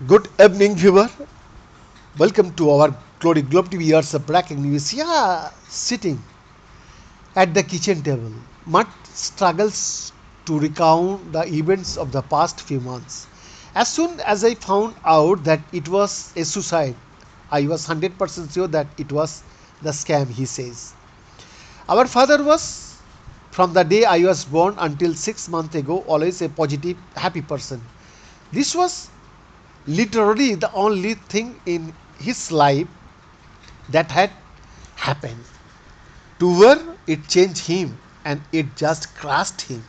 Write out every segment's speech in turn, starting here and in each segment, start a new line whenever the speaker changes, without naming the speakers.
Good evening, viewer. Welcome to our Glory Globe TV years of breaking news. Yeah, sitting at the kitchen table, Mutt struggles to recount the events of the past few months. As soon as I found out that it was a suicide, I was 100% sure that it was the scam, he says. Our father was, from the day I was born until 6 months ago, always a positive, happy person. This was literally the only thing in his life that had happened. To where it changed him and it just crushed him.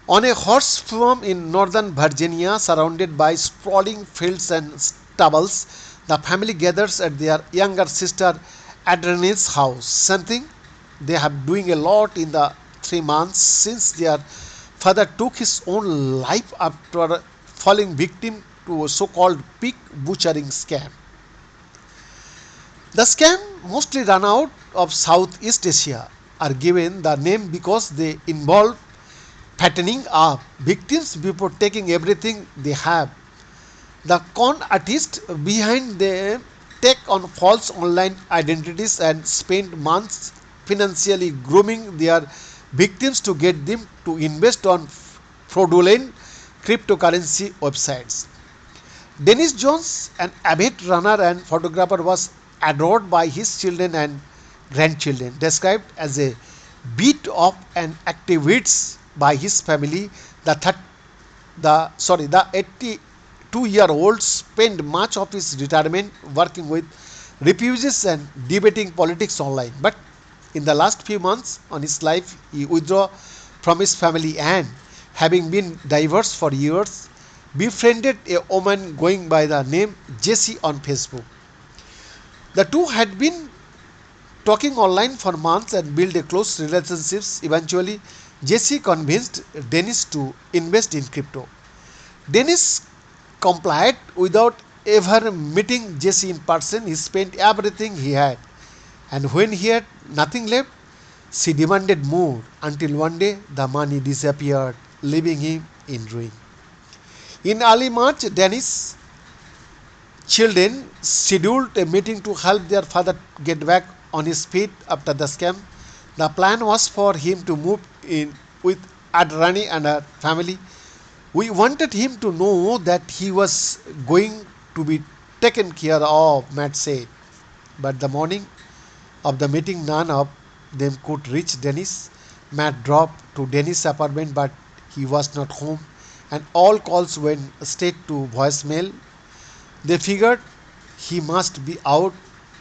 On a horse farm in northern Virginia, surrounded by sprawling fields and stubbles, the family gathers at their younger sister Adriana's house. Something they have doing a lot in the 3 months since their father took his own life after falling victim to a so-called pig butchering scam. The scam, mostly run out of Southeast Asia, are given the name because they involve fattening up victims before taking everything they have. The con artists behind them take on false online identities and spend months financially grooming their victims to get them to invest on fraudulent cryptocurrency websites. Dennis Jones, an avid runner and photographer, was adored by his children and grandchildren, described as a beat of an activist by his family. The 82-year-old spent much of his retirement working with refugees and debating politics online. But in the last few months on his life, he withdrew from his family and, having been divorced for years, befriended a woman going by the name Jessie on Facebook. The two had been talking online for months and built a close relationships. Eventually, Jessie convinced Dennis to invest in crypto. Dennis complied without ever meeting Jessie in person. He spent everything he had, and when he had nothing left, she demanded more until one day the money disappeared, leaving him in ruin. In early March, Dennis' children scheduled a meeting to help their father get back on his feet after the scam. The plan was for him to move in with Adrani and her family. We wanted him to know that he was going to be taken care of, Matt said. But the morning of the meeting, none of them could reach Dennis. Matt drove to Dennis' apartment, but he was not home, and all calls went straight to voicemail. They figured he must be out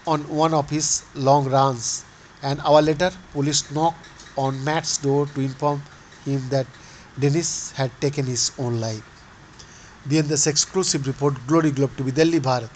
on one of his long runs. An hour later, police knocked on Matt's door to inform him that Dennis had taken his own life. The exclusive report, Glory Globe TV, Delhi, Bharat.